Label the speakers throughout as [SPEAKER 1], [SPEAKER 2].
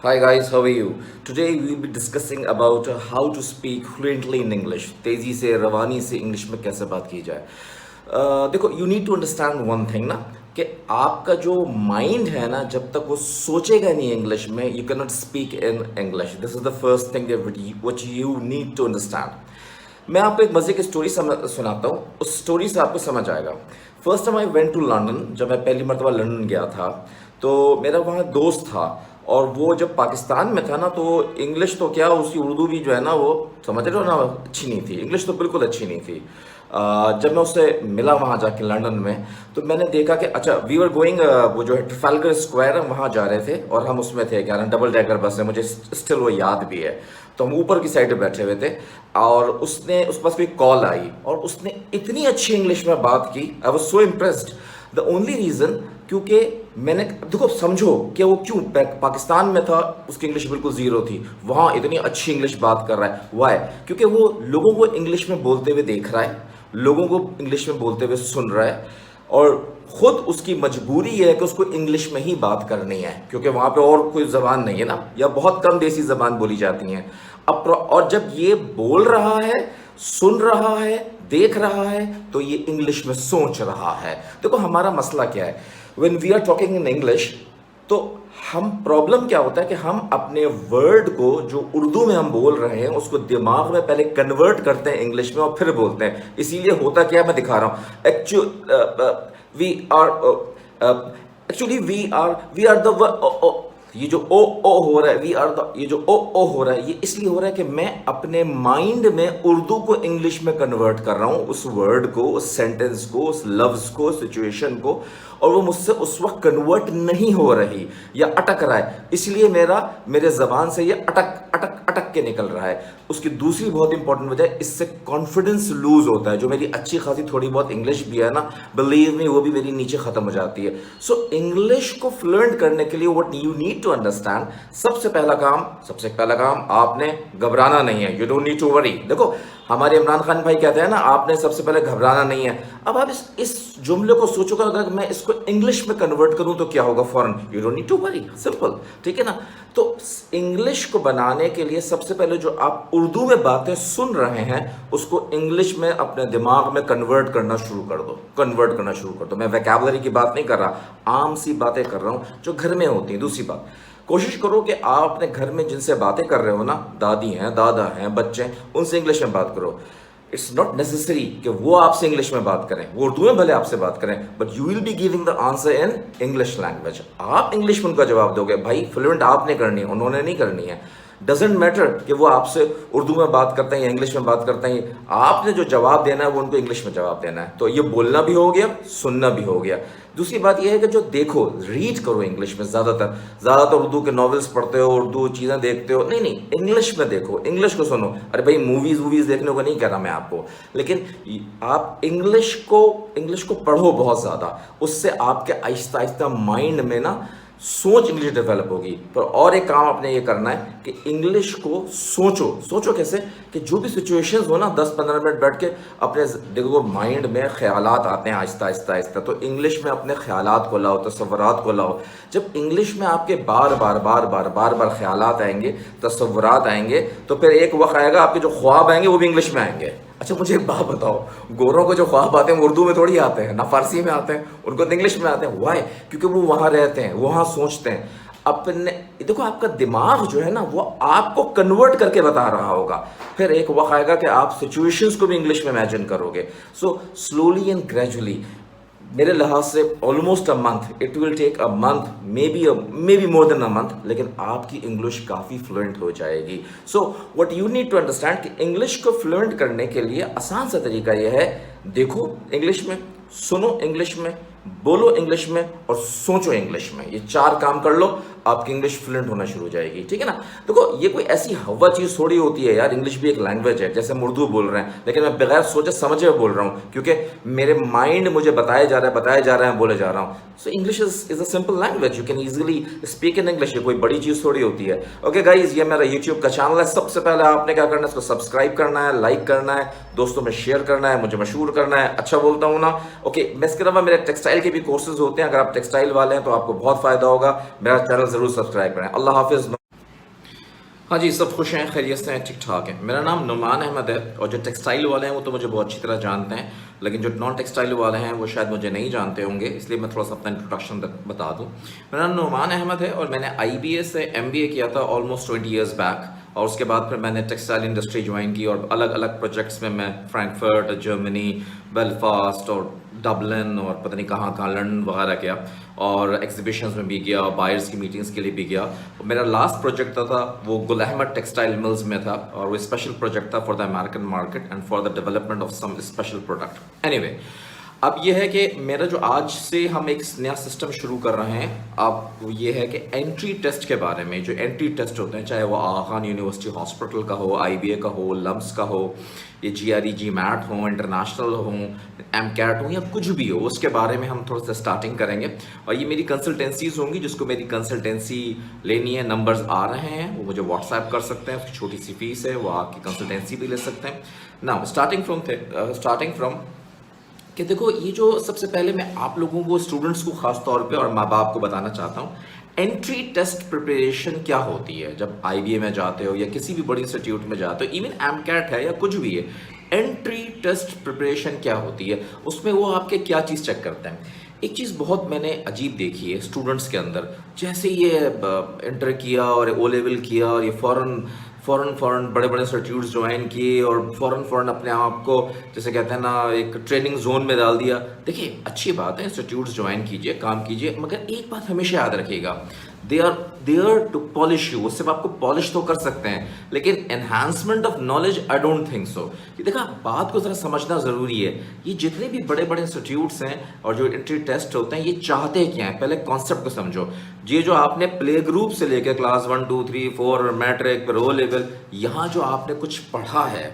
[SPEAKER 1] Hi guys, how are you? Today we'll be discussing about how to speak fluently in English. तेजी से रवानी से English में कैसे बात की जाए। देखो, you need to understand one thing ना, कि आपका जो माइंड है ना, जब तक वो सोचेगा नहीं इंग्लिश में, you cannot speak in English. This is the first thing that what you need to understand. मैं आपको एक मज़े की स्टोरी सुनाता हूँ, उस स्टोरी से आपको समझ आएगा। First time I went to London, जब मैं पहली मरतबा लंदन गया था, तो मेरा वहाँ दोस्त था, और वो जब पाकिस्तान में था ना, तो इंग्लिश तो क्या, उसकी उर्दू भी जो है ना, वो समझ रहे हो ना, अच्छी नहीं थी, इंग्लिश तो बिल्कुल अच्छी नहीं थी। जब मैं उससे मिला वहाँ जाके लंदन में, तो मैंने देखा कि अच्छा, वी वर गोइंग, वो जो है ट्रफाल्गर स्क्वायर, हम वहाँ जा रहे थे, और हम उसमें थे, क्या ना, डबल डेकर बस है, मुझे स्टिल वो याद भी है। तो हम ऊपर की साइड पे बैठे हुए थे, और उस पास कोई कॉल आई, और उसने इतनी अच्छी इंग्लिश में बात की, I was so impressed. The only reason, क्योंकि मैंने, देखो समझो कि वो क्यों, पाकिस्तान में था, उसकी इंग्लिश बिल्कुल ज़ीरो थी, वहाँ इतनी अच्छी इंग्लिश बात कर रहा है। वाई? क्योंकि वो लोगों को इंग्लिश में बोलते हुए देख रहा है, लोगों को इंग्लिश में बोलते हुए सुन रहा है, और खुद उसकी मजबूरी है कि उसको इंग्लिश में ही बात करनी है, क्योंकि वहाँ पे और कोई ज़बान नहीं है ना, या बहुत कम देसी ज़बान बोली जाती हैं। और जब ये बोल रहा है, सुन रहा है, देख रहा है, तो ये इंग्लिश में सोच रहा है। देखो हमारा मसला क्या है, when we are talking in English, तो हम, प्रॉब्लम क्या होता है कि हम अपने वर्ड को जो उर्दू में हम बोल रहे हैं, उसको दिमाग में पहले कन्वर्ट करते हैं इंग्लिश में, और फिर बोलते हैं। इसीलिए होता क्या है, मैं दिखा रहा हूँ। We are actually we are the, ये जो ओ हो रहा है, वी आर द, ये जो ओ हो रहा है, ये इसलिए हो रहा है कि मैं अपने माइंड में उर्दू को इंग्लिश में कन्वर्ट कर रहा हूँ, उस वर्ड को, उस सेंटेंस को, उस लफ्ज़ को, सिचुएशन को, और वो मुझसे उस वक्त कन्वर्ट नहीं हो रही, या अटक रहा है, इसलिए मेरे ज़बान से ये अटक अटक अटक के निकल रहा है। उसकी दूसरी बहुत इंपॉर्टेंट वजह, इससे कॉन्फिडेंस लूज होता है। जो मेरी अच्छी खासी थोड़ी बहुत इंग्लिश भी है ना, बिलीव मी, वो भी मेरी नीचे ख़त्म हो जाती है। सो इंग्लिश को फ्लुएंट करने के लिए what you need to understand, सबसे पहला काम, आपने घबराना नहीं है। You don't need to worry. देखो, हमारे इमरान खान भाई कहते हैं ना, आपने सबसे पहले घबराना नहीं है। अब आप इस जुमले को सोचोगे, अगर मैं इसको इंग्लिश में कन्वर्ट करूं तो क्या होगा फौरन, you don't need to worry, simple, ठीक है ना। तो इंग्लिश को बनाने के लिए सबसे पहले जो आप उर्दू में बातें सुन रहे हैं, उसको इंग्लिश में अपने दिमाग में कन्वर्ट करना शुरू कर दो। मैं वोकैबुलरी की बात नहीं कर रहा, आम सी बातें कर रहा हूं जो घर में होती हैं। दूसरी बात, कोशिश करो कि आप अपने घर में जिनसे बातें कर रहे हो ना, दादी हैं, दादा हैं, बच्चे हैं, उनसे इंग्लिश में बात करो। इट्स नॉट नेसेसरी कि वो आपसे इंग्लिश में बात करें, वो उर्दू में भले आपसे बात करें, but you will be giving the answer in English language. आप इंग्लिश में उनका जवाब दोगे। भाई, फ्लुएंट आपने करनी है, उन्होंने नहीं करनी है। डजेंट मैटर कि वो आपसे उर्दू में बात करते हैं या इंग्लिश में बात करते हैं, आपने जो जवाब देना है वो उनको इंग्लिश में जवाब देना है। तो ये बोलना भी हो गया, सुनना भी हो गया। दूसरी बात यह है कि जो देखो, रीड करो इंग्लिश में। ज़्यादातर उर्दू के नॉवेल्स पढ़ते हो, उर्दू चीज़ें देखते हो, नहीं, इंग्लिश में देखो, इंग्लिश को सुनो। अरे भाई, मूवीज़ देखने को नहीं कह रहा मैं आपको, लेकिन आप इंग्लिश को पढ़ो बहुत ज़्यादा। उससे आपके आहिस्ता आहिस्ता माइंड में ना सोच इंग्लिश डेवलप होगी। पर और एक काम आपने ये करना है कि इंग्लिश को सोचो कैसे, कि जो भी सिचुएशंस हो ना, 10-15 मिनट बैठ के अपने, देखो माइंड में ख्यालात आते हैं आहिस्ता आहिस्ता, तो इंग्लिश में अपने ख्यालात को लाओ, तसव्वुरात को लाओ। जब इंग्लिश में आपके बार बार ख्यालात आएंगे, तसव्वुरात आएंगे, तो फिर एक वक्त आएगा आपके जो ख्वाब आएंगे वो भी इंग्लिश में आएंगे। अच्छा, मुझे एक बात बताओ, गोरों को जो ख्वाब आते हैं उर्दू में थोड़ी आते हैं ना, फारसी में आते हैं, उनको तो इंग्लिश में आते हैं। वाई? क्योंकि वो वहाँ रहते हैं, वहाँ सोचते हैं अपने। देखो, आपका दिमाग जो है ना, वो आपको कन्वर्ट करके बता रहा होगा। फिर एक वक्त आएगा कि आप सिचुएशंस को भी इंग्लिश में इमेजिन करोगे। सो स्लोली एंड ग्रेजुअली, मेरे लिहाज से almost a month, it will take a month, maybe more than a month, लेकिन आपकी इंग्लिश काफ़ी फ्लुएंट हो जाएगी। So what you need to understand कि इंग्लिश को फ्लुएंट करने के लिए आसान सा तरीका यह है, देखो इंग्लिश में, सुनो इंग्लिश में, बोलो इंग्लिश में, और सोचो इंग्लिश में। ये 4 काम कर लो, आपकी इंग्लिश फ्लुएंट होना शुरू हो जाएगी, ठीक है ना। देखो, ये कोई ऐसी हवा चीज़ थोड़ी होती है यार, इंग्लिश भी एक लैंग्वेज है, जैसे हम उर्दू बोल रहे हैं, लेकिन मैं बगैर सोचे समझे बोल रहा हूँ, क्योंकि मेरे माइंड मुझे बताया जा रहा है, बोले जा रहा हूँ। So English is a simple language, you can easily speak in English. ये कोई बड़ी चीज़ थोड़ी होती है। ओके गाइज, ये मेरा यूट्यूब का चैनल है। सबसे पहले आपने क्या करना है, इसको सब्सक्राइब करना है, लाइक करना है, दोस्तों में शेयर करना है, मुझे मशहूर करना है। अच्छा बोलता हूँ ना? ओके, मैं इसके अलावा मेरे टेक्सटाइल के भी कोर्सेज होते हैं, अगर आप टेक्सटाइल वाले हैं तो आपको बहुत फ़ायदा होगा। मेरा चैनल ज़रूर सब्सक्राइब करें। अल्लाह हाफिज़। हाँ जी, सब खुश हैं, खैरियत से हैं, ठीक-ठाक हैं। मेरा नाम नुमान अहमद है और जो टेक्सटाइल वाले हैं वो तो मुझे बहुत अच्छी तरह जानते हैं, लेकिन जो नॉन टेक्सटाइल वाले हैं वो शायद मुझे नहीं जानते होंगे, इसलिए मैं थोड़ा-सा अपना इंट्रोडक्शन बता दूँ। मेरा नाम नुमान अहमद है और मैंने आईबीए से एमबीए किया था ऑलमोस्ट 20 इयर्स बैक, और उसके बाद फिर मैंने टेक्सटाइल इंडस्ट्री ज्वाइन की और अलग-अलग प्रोजेक्ट्स में मैं फ्रैंकफर्ट, जर्मनी, बेलफास्ट और डबलिन और पता नहीं कहाँ-कहाँ लंदन वगैरह गया, और एग्जीबिशंस में भी गया, बायर्स की मीटिंग्स के लिए भी गया। मेरा लास्ट प्रोजेक्ट था वो गुल अहमद टेक्सटाइल मिल्स में था, और वो स्पेशल प्रोजेक्ट था for the American market and for the development of some special product. Anyway, अब ये है कि मेरा जो आज से हम एक नया सिस्टम शुरू कर रहे हैं, अब वो ये है कि एंट्री टेस्ट के बारे में, जो एंट्री टेस्ट होते हैं, चाहे वो आगा खान यूनिवर्सिटी हॉस्पिटल का हो, आईबीए का हो, लम्स का हो, ये जीआरई जी मैट हो, इंटरनेशनल हो, एम कैट हो, या कुछ भी हो, उसके बारे में हम थोड़ा सा स्टार्टिंग करेंगे। और ये मेरी कंसल्टेंसीज होंगी, जिसको मेरी कंसल्टेंसी लेनी है, नंबर्स आ रहे हैं, वो मुझे व्हाट्सएप कर सकते हैं, उसकी छोटी सी फीस है, वो आपकी कंसल्टेंसी भी ले सकते हैं। नाउ स्टार्टिंग फ्रॉम कि देखो, ये जो सबसे पहले मैं आप लोगों को, स्टूडेंट्स को खास तौर पे और माँ बाप को बताना चाहता हूँ, एंट्री टेस्ट प्रिपरेशन क्या होती है। जब आईबीए में जाते हो या किसी भी बड़ी इंस्टीट्यूट में जाते हो, इवन एमकैट है या कुछ भी है, एंट्री टेस्ट प्रिपरेशन क्या होती है, उसमें वो आपके क्या चीज़ चेक करते हैं। एक चीज़ बहुत मैंने अजीब देखी है स्टूडेंट्स के अंदर, जैसे ये इंटर किया और ओ लेवल किया और ये फ़ौरन बड़े बड़े इंस्टीट्यूट्स ज्वाइन किए और फ़ौरन अपने आप को, जैसे कहते हैं ना, एक ट्रेनिंग जोन में डाल दिया। देखिए, अच्छी बात है, इंस्टीट्यूट्स ज्वाइन कीजिए, काम कीजिए, मगर एक बात हमेशा याद रखिएगा, they are there to polish you. वो सिर्फ आपको पॉलिश तो कर सकते हैं, लेकिन enhancement of knowledge I don't think so. कि देखा, बात को ज़रा समझना ज़रूरी है। ये जितने भी बड़े बड़े इंस्टीट्यूट्स हैं और जो एंट्री टेस्ट होते हैं, ये चाहते क्या हैं, पहले कॉन्सेप्ट को समझो। ये जो आपने प्ले ग्रुप से लेकर क्लास 1 2 3 4 मैट्रिक पर ओ लेवल, यहाँ जो आपने कुछ पढ़ा है,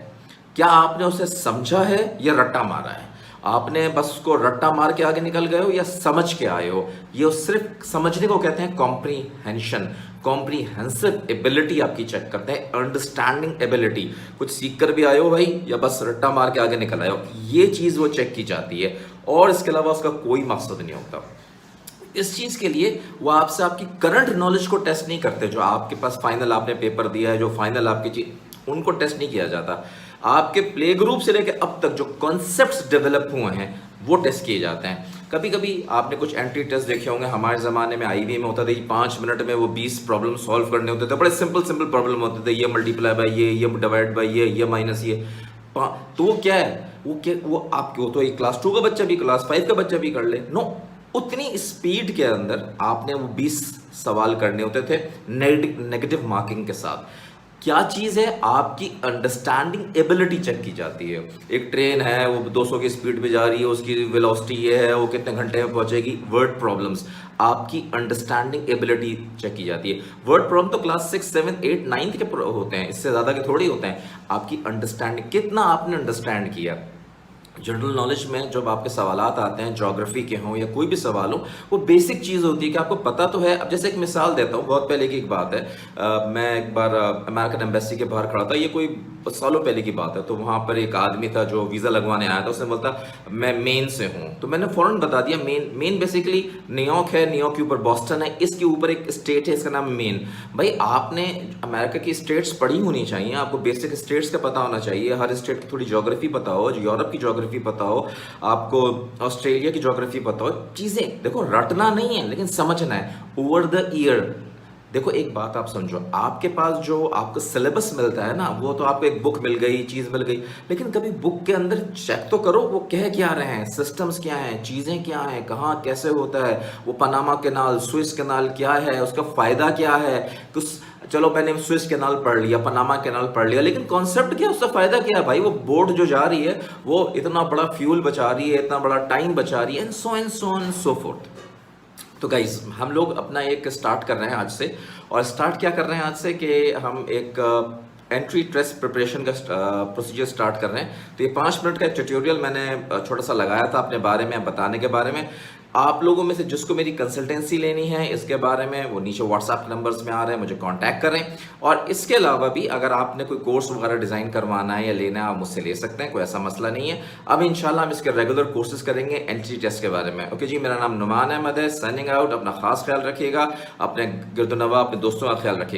[SPEAKER 1] क्या आपने उसे समझा है या रट्टा मारा है? आपने बस उसको रट्टा मार के आगे निकल गए हो या समझ के आए हो? ये सिर्फ समझने को कहते हैं कॉम्प्रीहेंशन। कॉम्प्रीहेंसिव एबिलिटी आपकी चेक करते हैं, अंडरस्टैंडिंग एबिलिटी। कुछ सीख कर भी आए हो भाई, या बस रट्टा मार के आगे निकल आए हो? ये चीज़ वो चेक की जाती है, और इसके अलावा उसका कोई मकसद नहीं होता। इस चीज़ के लिए वो आपसे आपकी करंट नॉलेज को टेस्ट नहीं करते। जो आपके पास फाइनल आपने पेपर दिया है, जो फाइनल आपकी चीज, उनको टेस्ट नहीं किया जाता। आपके प्ले ग्रुप से लेकर अब तक जो कॉन्सेप्ट्स डेवलप हुए हैं, वो टेस्ट किए जाते हैं। कभी कभी आपने कुछ एंट्री टेस्ट देखे होंगे, हमारे ज़माने में आईबीए में होता था, 5 मिनट में वो 20 प्रॉब्लम सॉल्व करने होते थे। बड़े सिंपल प्रॉब्लम होते थे, ये मल्टीप्लाई बाई ये डिवाइड बाई ये माइनस ये। तो वो क्या है, वो आपके, वो तो एक क्लास 2 का बच्चा भी, क्लास 5 का बच्चा भी कर ले। नो, उतनी स्पीड के अंदर आपने वो 20 सवाल करने होते थे, नेगेटिव मार्किंग के साथ। क्या चीज़ है, आपकी अंडरस्टैंडिंग एबिलिटी चेक की जाती है। एक ट्रेन है, वो 200 की स्पीड पे जा रही है, उसकी वेलोसिटी ये है, वो कितने घंटे में पहुंचेगी। वर्ड प्रॉब्लम्स, आपकी अंडरस्टैंडिंग एबिलिटी चेक की जाती है। वर्ड प्रॉब्लम तो क्लास 6 7 8 9 के होते हैं, इससे ज़्यादा के थोड़ी होते हैं। आपकी अंडरस्टैंडिंग, कितना आपने अंडरस्टैंड किया। जनरल नॉलेज में जब आपके सवालात आते हैं, ज्योग्राफी के हों या कोई भी सवाल हो, वो बेसिक चीज़ होती है कि आपको पता तो है। अब जैसे एक मिसाल देता हूँ, बहुत पहले की एक बात है। मैं एक बार अमेरिकन एम्बेसी के बाहर खड़ा था, ये कोई सालों पहले की बात है। तो वहाँ पर एक आदमी था जो वीज़ा लगवाने आया था, उसने बोलता मैं मेन से हूँ। तो मैंने फ़ौरन बता दिया, मेन बेसिकली न्यूयॉर्क है, न्यूयॉर्क के ऊपर बॉस्टन है, इसके ऊपर एक स्टेट है, इसका नाम मेन। भाई, आपने अमेरिका की स्टेट्स पढ़ी होनी चाहिए, आपको बेसिक स्टेट्स का पता होना चाहिए, हर स्टेट की थोड़ी ज्योग्राफी पता हो, यूरोप की ज्योग्राफी पता हो, आपको ऑस्ट्रेलिया की ज्योग्राफी पता हो। चीज़ें देखो, रटना नहीं है, लेकिन समझना है ओवर द ईयर। देखो, एक बात आप समझो, आपके पास जो आपको सिलेबस मिलता है ना, वो तो आपको एक बुक मिल गई, चीज़ मिल गई, लेकिन कभी बुक के अंदर चेक तो करो वो कह क्या रहे हैं, सिस्टम्स क्या हैं, चीज़ें क्या हैं, कहाँ कैसे होता है। वो पनामा कैनाल, स्विस कैनाल क्या है, उसका फ़ायदा क्या है। कुछ, चलो मैंने स्विस कैनाल पढ़ लिया, पनामा कैनाल पढ़ लिया, लेकिन कॉन्सेप्ट क्या, उसका फ़ायदा क्या है भाई। वो बोट जो जा रही है, वो इतना बड़ा फ्यूल बचा रही है, इतना बड़ा टाइम बचा रही है, एंड सो फोर्थ। तो गाइज, हम लोग अपना एक स्टार्ट कर रहे हैं आज से, और स्टार्ट क्या कर रहे हैं आज से कि हम एक एंट्री टेस्ट प्रिपरेशन का प्रोसीजर स्टार्ट कर रहे हैं। तो ये 5 मिनट का ट्यूटोरियल मैंने छोटा सा लगाया था अपने बारे में, बताने के बारे में। आप लोगों में से जिसको मेरी कंसल्टेंसी लेनी है इसके बारे में, वो नीचे व्हाट्सएप नंबर्स में आ रहे हैं, मुझे कांटेक्ट करें। और इसके अलावा भी अगर आपने कोई कोर्स वगैरह डिज़ाइन करवाना है या लेना है, आप मुझसे ले सकते हैं, कोई ऐसा मसला नहीं है। अब इंशाल्लाह हम इसके रेगुलर कोर्सेज करेंगे एंट्री टेस्ट के बारे में। ओके जी, मेरा नाम नुमान अहमद है, साइनिंग आउट। अपना खास ख्याल रखिएगा, अपने गिरदोनवा, अपने दोस्तों का ख्याल रखिएगा।